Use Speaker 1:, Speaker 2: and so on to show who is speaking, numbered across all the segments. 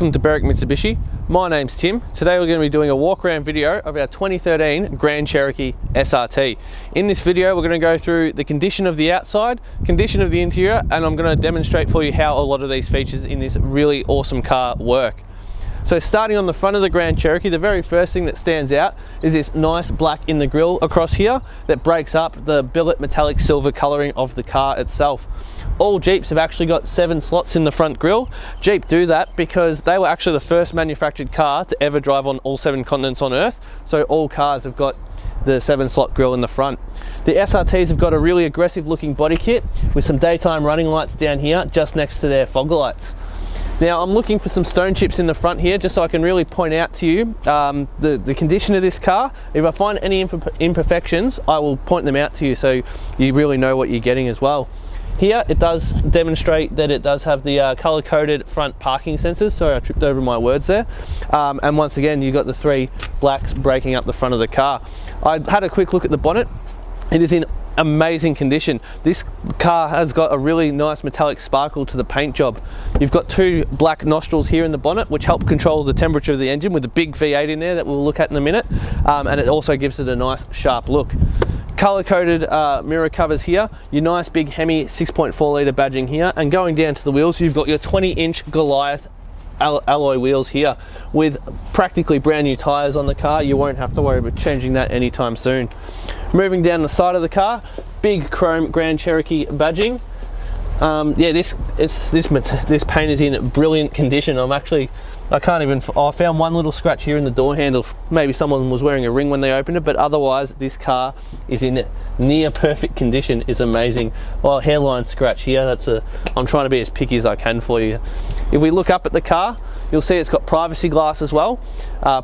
Speaker 1: welcome to Berwick Mitsubishi. My name's Tim. Today we're going to be doing a walk around video of our 2013 Grand Cherokee SRT. In this video we're going to go through the condition of the outside, condition of the interior, and I'm going to demonstrate for you how a lot of these features in this really awesome car work. So starting on the front of the Grand Cherokee, the very first thing that stands out is this nice black in the grille across here that breaks up the billet metallic silver colouring of the car itself. All Jeeps have actually got 7 slots in the front grille. Jeep do that because they were actually the first manufactured car to ever drive on all 7 continents on Earth. So all cars have got the 7-slot grille in the front. The SRTs have got a really aggressive looking body kit with some daytime running lights down here just next to their fog lights. Now I'm looking for some stone chips in the front here just so I can really point out to you the condition of this car. If I find any imperfections, I will point them out to you so you really know what you're getting as well. Here it does demonstrate that it does have the color-coded front parking sensors. Sorry, I tripped over my words there. And once again, you've got the 3 blacks breaking up the front of the car. I had a quick look at the bonnet. It is in amazing condition. This car has got a really nice metallic sparkle to the paint job. You've got 2 black nostrils here in the bonnet which help control the temperature of the engine with a big V8 in there that we'll look at in a minute, and it also gives it a nice sharp look. Color-coded mirror covers here, your nice big Hemi 6.4 litre badging here, and going down to the wheels you've got your 20-inch Goliath alloy wheels here with practically brand new tyres on the car. You won't have to worry about changing that anytime soon. Moving down the side of the car, big chrome Grand Cherokee badging. Yeah, this paint is in brilliant condition. I found one little scratch here in the door handle. Maybe someone was wearing a ring when they opened it, but otherwise this car is in near perfect condition. It's amazing. Well, hairline scratch here. I'm trying to be as picky as I can for you. If we look up at the car, you'll see it's got privacy glass as well.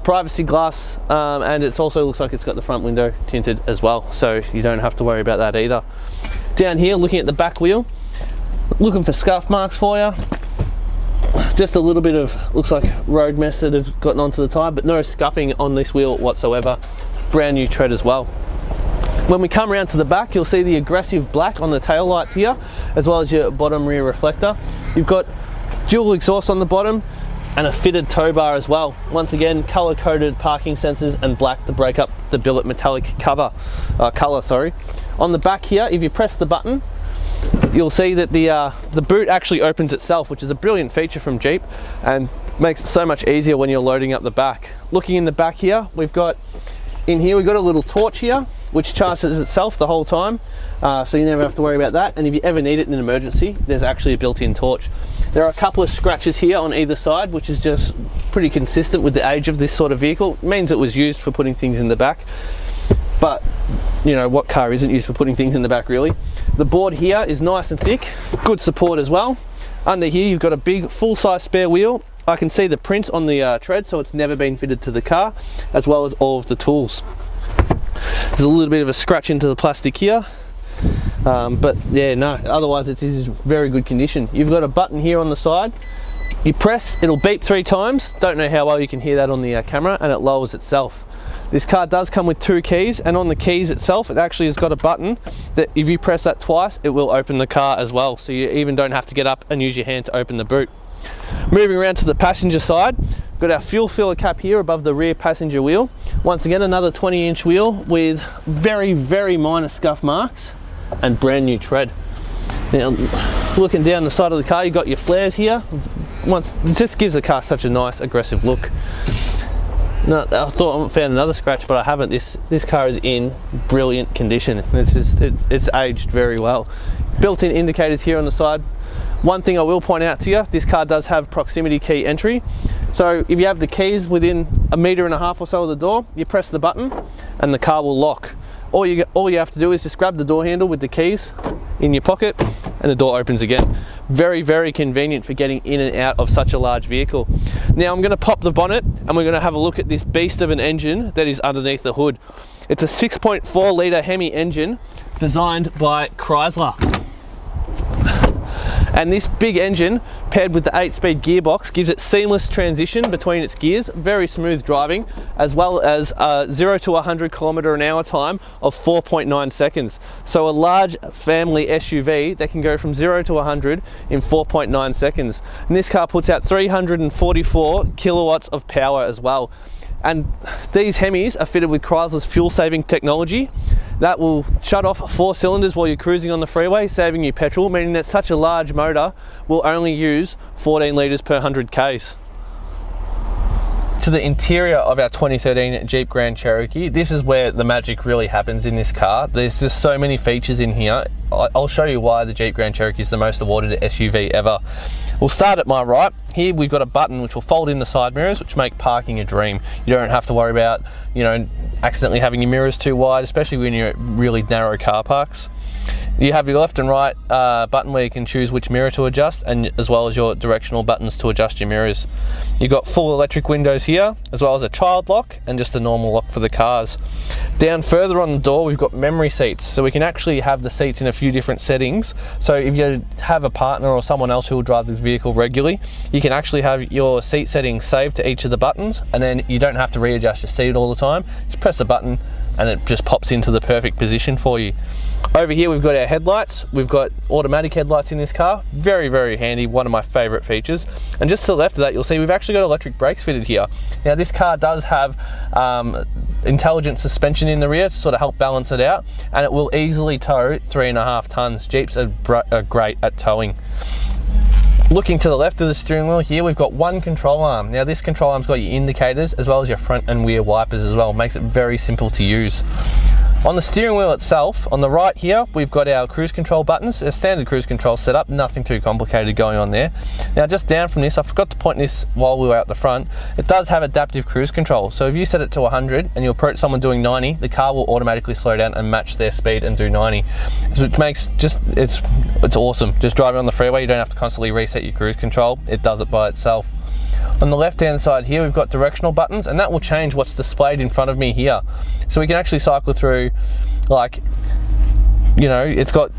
Speaker 1: Privacy glass, and it also looks like it's got the front window tinted as well, so you don't have to worry about that either. Down here, looking at the back wheel, looking for scuff marks for you. Just a little bit of, looks like road mess that have gotten onto the tyre, but no scuffing on this wheel whatsoever. Brand new tread as well. When we come around to the back, you'll see the aggressive black on the tail lights here, as well as your bottom rear reflector. You've got dual exhaust on the bottom and a fitted tow bar as well. Once again, color-coded parking sensors and black to break up the billet metallic color. On the back here, if you press the button, you'll see that the boot actually opens itself, which is a brilliant feature from Jeep and makes it so much easier when you're loading up the back. Looking in the back here, we've got a little torch here which charges itself the whole time, so you never have to worry about that, and if you ever need it in an emergency, there's actually a built-in torch. There are a couple of scratches here on either side, which is just pretty consistent with the age of this sort of vehicle. It means it was used for putting things in the back, but you know, what car isn't used for putting things in the back really? The board here is nice and thick, good support as well. Under here you've got a big full-size spare wheel. I can see the print on the tread, so it's never been fitted to the car, as well as all of the tools. There's a little bit of a scratch into the plastic here, but yeah, no, otherwise it is very good condition. You've got a button here on the side. You press, it'll beep 3 times. Don't know how well you can hear that on the camera, and it lowers itself. This car does come with 2 keys, and on the keys itself it actually has got a button that if you press that twice it will open the car as well, so you even don't have to get up and use your hand to open the boot. Moving around to the passenger side, got our fuel filler cap here above the rear passenger wheel. Once again, another 20-inch wheel with very, very minor scuff marks and brand new tread. Now, looking down the side of the car, you've got your flares here. It just gives the car such a nice aggressive look. No, I thought I found another scratch, but I haven't. This car is in brilliant condition. It's aged very well. Built-in indicators here on the side. One thing I will point out to you, this car does have proximity key entry. So if you have the keys within 1.5 meters or so of the door, you press the button and the car will lock. All you have to do is just grab the door handle with the keys in your pocket and the door opens again. Very, very convenient for getting in and out of such a large vehicle. Now I'm going to pop the bonnet and we're going to have a look at this beast of an engine that is underneath the hood. It's a 6.4 litre Hemi engine designed by Chrysler. And this big engine paired with the 8-speed gearbox gives it seamless transition between its gears, very smooth driving, as well as 0 to 100 km/h time of 4.9 seconds. So a large family SUV that can go from 0 to 100 in 4.9 seconds. And this car puts out 344 kilowatts of power as well. And these Hemis are fitted with Chrysler's fuel saving technology that will shut off 4 cylinders while you're cruising on the freeway, saving you petrol, meaning that such a large motor will only use 14 litres per 100 k's. To the interior of our 2013 Jeep Grand Cherokee, this is where the magic really happens in this car. There's just so many features in here. I'll show you why the Jeep Grand Cherokee is the most awarded SUV ever. We'll start at my right. Here we've got a button which will fold in the side mirrors, which make parking a dream. You don't have to worry about, you know, accidentally having your mirrors too wide, especially when you're at really narrow car parks. You have your left and right button where you can choose which mirror to adjust, and as well as your directional buttons to adjust your mirrors. You've got full electric windows here, as well as a child lock and just a normal lock for the cars. Down further on the door, we've got memory seats, so we can actually have the seats in a few different settings. So if you have a partner or someone else who will drive the vehicle regularly, you can actually have your seat settings saved to each of the buttons, and then you don't have to readjust your seat all the time. Just press the button and it just pops into the perfect position for you. Over here we've got our headlights. We've got automatic headlights in this car. Very, very handy, one of my favorite features. And just to the left of that, you'll see we've actually got electric brakes fitted here. Now this car does have intelligent suspension in the rear to sort of help balance it out, and it will easily tow 3.5 tons. Jeeps are great at towing. Looking to the left of the steering wheel here, we've got one control arm. Now this control arm's got your indicators as well as your front and rear wipers as well. Makes it very simple to use. On the steering wheel itself, on the right here, we've got our cruise control buttons, a standard cruise control setup, nothing too complicated going on there. Now just down from this, I forgot to point this while we were out the front, it does have adaptive cruise control. So if you set it to 100 and you approach someone doing 90, the car will automatically slow down and match their speed and do 90. So it makes it's awesome. Just driving on the freeway, you don't have to constantly reset your cruise control, it does it by itself. On the left hand side here, we've got directional buttons, and that will change what's displayed in front of me here. So we can actually cycle through, like, you know, it's got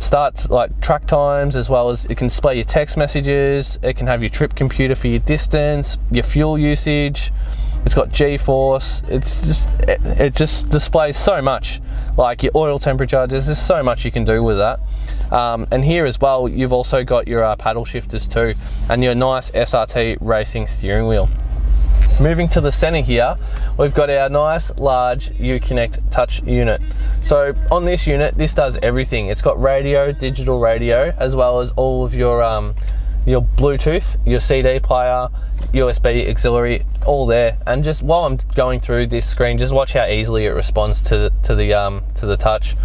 Speaker 1: start, like, track times, as well as it can display your text messages, it can have your trip computer for your distance, your fuel usage, it's got G-force, it just displays so much, like your oil temperature. There's so much you can do with that. And here as well, you've also got your paddle shifters too, and your nice SRT racing steering wheel. Moving to the center here, we've got our nice large Uconnect touch unit. So on this unit, this does everything. It's got radio, digital radio, as well as all of your Bluetooth, your CD player, USB auxiliary, all there. And just while I'm going through this screen, just watch how easily it responds to the touch.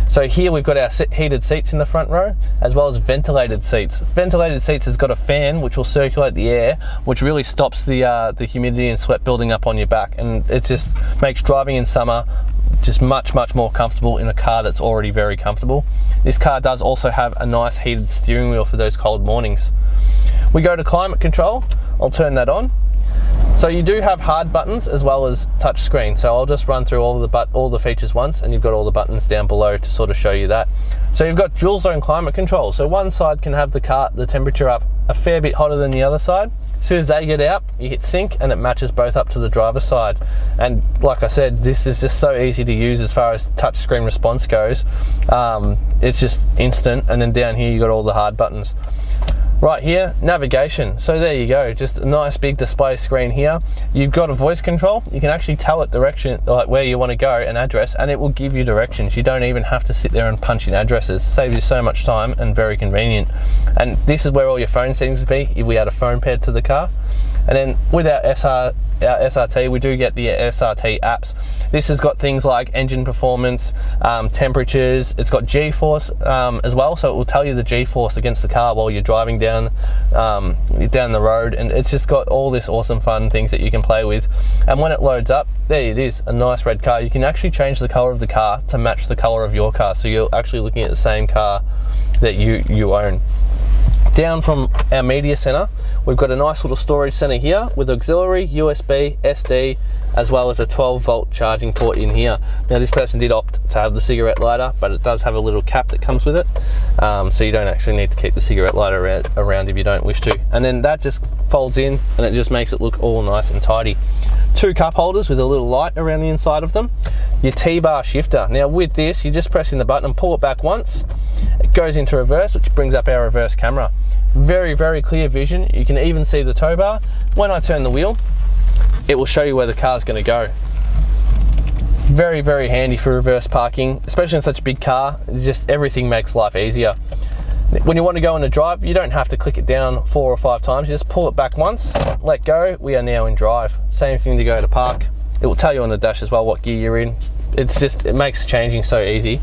Speaker 1: So here we've got our heated seats in the front row, as well as ventilated seats. Ventilated seats has got a fan which will circulate the air, which really stops the humidity and sweat building up on your back, and it just makes driving in summer just much more comfortable in a car that's already very comfortable. This car does also have a nice heated steering wheel for those cold mornings. We go to climate control. I'll turn that on. So you do have hard buttons as well as touch screen. So I'll just run through all the features once, and you've got all the buttons down below to sort of show you that. So you've got dual zone climate control. So one side can have the temperature up a fair bit hotter than the other side. As soon as they get out, you hit sync and it matches both up to the driver's side. And like I said, this is just so easy to use as far as touch screen response goes. It's just instant. And then down here, you've got all the hard buttons. Right here, navigation. So there you go, just a nice big display screen here. You've got a voice control. You can actually tell it direction, like where you want to go, an address, and it will give you directions. You don't even have to sit there and punch in addresses. It saves you so much time and very convenient. And this is where all your phone settings would be if we had a phone paired to the car. And then with our SRT, we do get the SRT apps. This has got things like engine performance, temperatures. It's got G-force as well, so it will tell you the G-force against the car while you're driving down the road, and it's just got all this awesome fun things that you can play with. And when it loads up, there it is, a nice red car. You can actually change the color of the car to match the color of your car, so you're actually looking at the same car that you own. Down from our media center, we've got a nice little storage center here with auxiliary, USB, SD, as well as a 12-volt charging port in here. Now this person did opt to have the cigarette lighter, but it does have a little cap that comes with it, so you don't actually need to keep the cigarette lighter around if you don't wish to. And then that just folds in and it just makes it look all nice and tidy. 2 cup holders with a little light around the inside of them. Your T-bar shifter. Now with this, you just press in the button and pull it back once. It goes into reverse, which brings up our reverse camera. Very, very clear vision. You can even see the tow bar. When I turn the wheel, it will show you where the car's going to go. Very, very handy for reverse parking, especially in such a big car. It's just everything makes life easier. When you want to go on a drive, you don't have to click it down 4 or 5 times. You just pull it back once, let go. We are now in drive. Same thing to go to park. It will tell you on the dash as well what gear you're in. It makes changing so easy.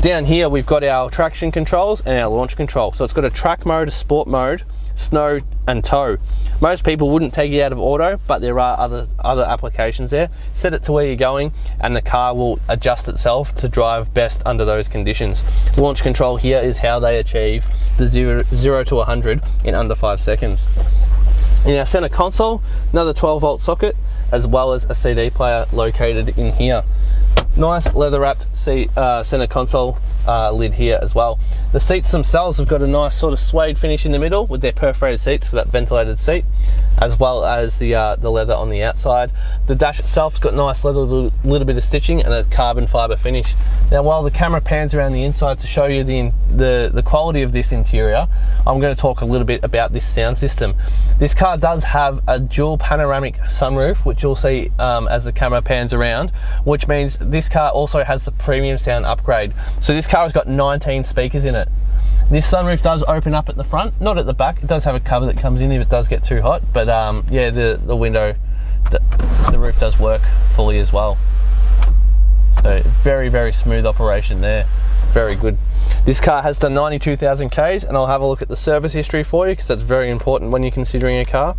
Speaker 1: Down here we've got our traction controls and our launch control. So it's got a track mode, a sport mode, snow and tow. Most people wouldn't take it out of auto, but there are other applications there. Set it to where you're going and the car will adjust itself to drive best under those conditions. Launch control here is how they achieve the 0 to 100 in under 5 seconds. In our center console, another 12-volt socket, as well as a CD player located in here. Nice leather wrapped center console lid here as well. The seats themselves have got a nice sort of suede finish in the middle with their perforated seats for that ventilated seat, as well as the leather on the outside. The dash itself's got nice leather, little bit of stitching and a carbon fiber finish. Now while the camera pans around the inside to show you the quality of this interior, I'm going to talk a little bit about this sound system. This car does have a dual panoramic sunroof, which you'll see as the camera pans around, which means this car also has the premium sound upgrade. So this car has got 19 speakers in it. This sunroof does open up at the front, not at the back. It does have a cover that comes in if it does get too hot, but yeah, the window, the roof does work fully as well. So very, very smooth operation there. Very good. This car has done 92,000 Ks, and I'll have a look at the service history for you because that's very important when you're considering a car.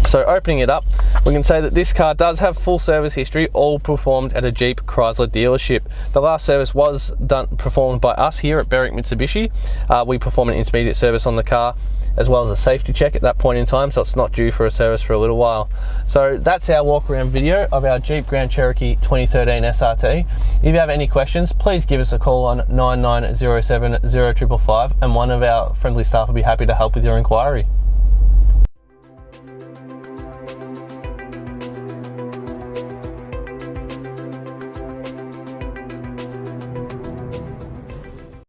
Speaker 1: So opening it up, we can say that this car does have full service history, all performed at a Jeep Chrysler dealership. The last service was performed by us here at Berwick Mitsubishi. We perform an intermediate service on the car, as well as a safety check at that point in time, so it's not due for a service for a little while. So that's our walk around video of our Jeep Grand Cherokee 2013 SRT. If you have any questions, please give us a call on 9907 0555 and one of our friendly staff will be happy to help with your inquiry.